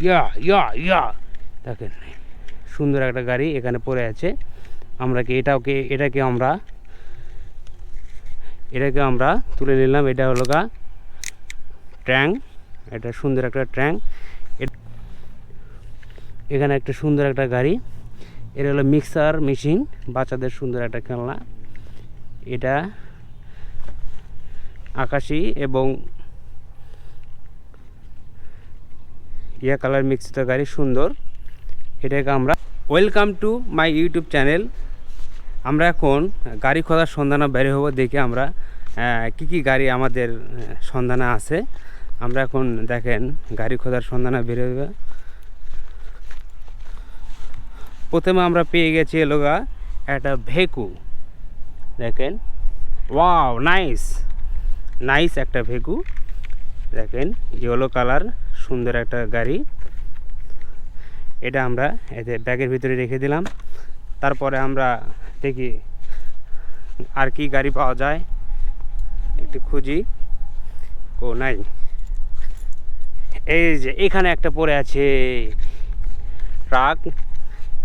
ইয়া ইয়া ইয়া দেখেন সুন্দর একটা গাড়ি এখানে পড়ে আছে। আমরা কি এটাকে আমরা তুলে নিলাম। এটা হলো গা ট্যাঙ্ক, এটা সুন্দর একটা ট্যাঙ্ক। এখানে একটা সুন্দর একটা গাড়ি, এটা হলো মিক্সার মেশিন, বাচ্চাদের সুন্দর একটা খেলনা। এটা আকাশি এবং ইয়া কালার মিক্সিত গাড়ি, সুন্দর। এটাকে আমরা welcome to my YouTube channel. আমরা এখন গাড়ি খোঁজার সন্ধানে বের হব, দেখে আমরা কি কি গাড়ি আমাদের সন্ধানে আছে। আমরা এখন দেখেন গাড়ি খোঁজার সন্ধানে বের হবে। প্রথমে আমরা পেয়ে গেছি এলোগা একটা ভেকু, দেখেন ওয়াও নাইস নাইস একটা ভেকু, দেখেন ইয়েলো কালার সুন্দর একটা গাড়ি। এটা আমরা এতে ব্যাগের ভিতরে রেখে দিলাম। তারপরে আমরা দেখি আর কি গাড়ি পাওয়া যায়, একটু খুঁজি। ও নাই, এই যে এখানে একটা পড়ে আছে ট্রাক।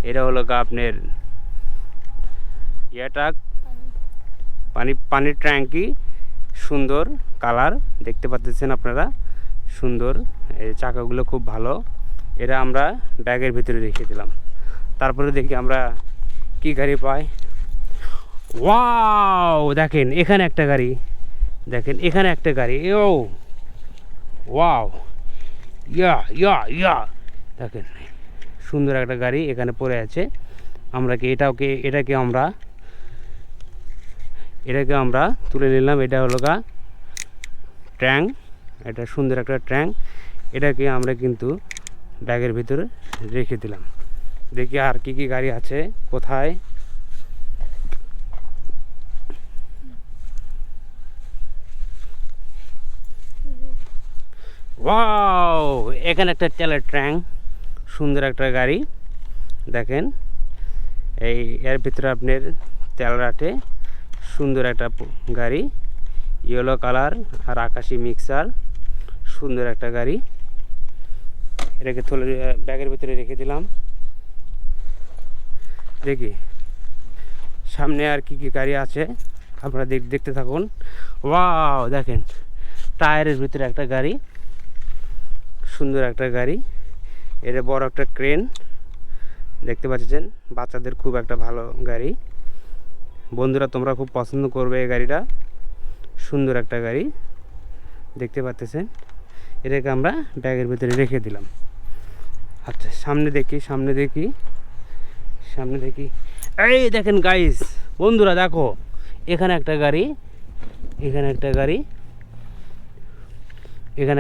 এটা হলো আপনার ইয়া ট্রাক, পানির ট্যাঙ্কি, সুন্দর কালার দেখতে পাচ্ছেন আপনারা, সুন্দর। এই চাকাগুলো খুব ভালো। এটা আমরা ব্যাগের ভিতরে রেখে দিলাম। তারপরে দেখি আমরা কি গাড়ি পাই। ওয়াও দেখেন এখানে একটা গাড়ি, দেখেন এখানে একটা গাড়ি। ও ওয়াও ইয়া ইয়া ইয়া দেখেন সুন্দর একটা গাড়ি এখানে পড়ে আছে। আমরা কি এটাকে আমরা তুলে নিলাম। এটা হলো গা ট্যাঙ্ক, এটা সুন্দর একটা ট্যাঙ্ক। এটাকে আমরা কিন্তু ব্যাগের ভিতরে রেখে দিলাম। দেখি আর কি কি গাড়ি আছে কোথায়। ওয়াও এখানে একটা তেলের ট্যাঙ্ক, সুন্দর একটা গাড়ি, দেখেন এই এর ভিতরে আপনার তেল রাটে, সুন্দর একটা গাড়ি, ইয়েলো কালার আর আকাশি মিক্সার, সুন্দর একটা গাড়ি। এটাকে তুলে ব্যাগের ভিতরে রেখে দিলাম। দেখি সামনে আর কি কি গাড়ি আছে, আপনারা দেখতে থাকুন। ওয়াও দেখেন টায়ারের ভিতরে একটা গাড়ি, সুন্দর একটা গাড়ি। এটা বড় একটা ক্রেন দেখতে পাচ্ছেন, বাচ্চাদের খুব একটা ভালো গাড়ি। বন্ধুরা তোমরা খুব পছন্দ করবে এই গাড়িটা, সুন্দর একটা গাড়ি দেখতে পাচ্ছেন। এটাকে আমরা ব্যাগের ভিতরে রেখে দিলাম। আচ্ছা সামনে দেখি এই দেখেন গাইস, বন্ধুরা দেখো এখানে একটা গাড়ি, এখানে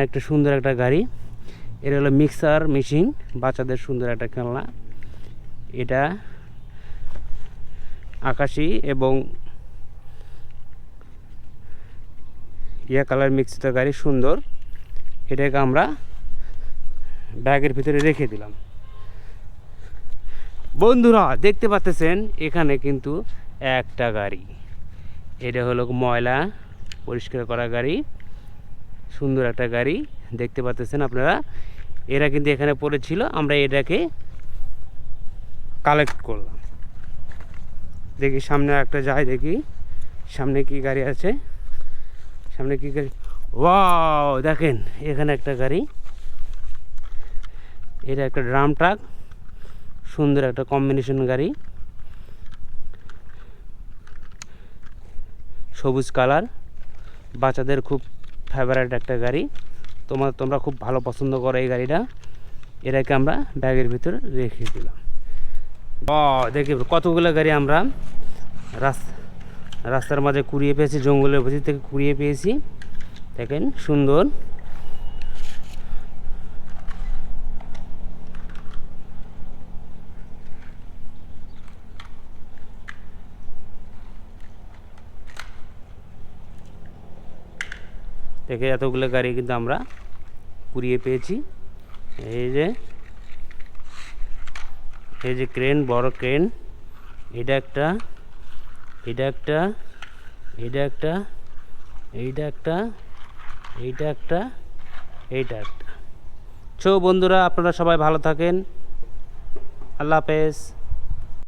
একটা সুন্দর একটা গাড়ি। এটা হলো মিক্সার মেশিন, বাচ্চাদের সুন্দর একটা খেলনা। এটা আকাশি এবং ইয়া কালার মিক্সিত গাড়ি, সুন্দর। এটাকে আমরা ব্যাগের ভিতরে রেখে দিলাম। বন্ধুরা দেখতে পাচ্ছেন এখানে কিন্তু একটা গাড়ি, এটা হলো ময়লা পরিষ্কার করা গাড়ি, সুন্দর একটা গাড়ি দেখতে পাচ্ছেন আপনারা। এরা কিন্তু এখানে পড়েছিল, আমরা এটাকে কালেক্ট করলাম। দেখি সামনে একটা যায়, দেখি সামনে কি গাড়ি আছে, সামনে কি গাড়ি। ওয়াও দেখেন এখানে একটা গাড়ি, এটা একটা ড্রাম ট্রাক, সুন্দর একটা কম্বিনেশন গাড়ি, সবুজ কালার, বাচ্চাদের খুব ফেভারিট একটা গাড়ি। তোমরা খুব ভালো পছন্দ করো এই গাড়িটা। এটাকে আমরা ব্যাগের ভিতরে রেখে দিলাম। দেখি কতগুলো গাড়ি আমরা রাস্তার মাঝে কুড়িয়ে পেয়েছি, জঙ্গলের ভিতর থেকে কুড়িয়ে পেয়েছি, দেখেন সুন্দর। দেখে এতগুলো গাড়ি কিন্তু আমরা কুড়িয়ে পেয়েছি। এই যে ক্রেন, বড় ক্রেন, এটা একটা, এইটা একটা, এইটা একটা, এইটা একটা, এইটা একটা, এইটা একটা, বন্ধুরা, আপনারা সবাই ভালো থাকেন। আল্লাহ হাফেজ।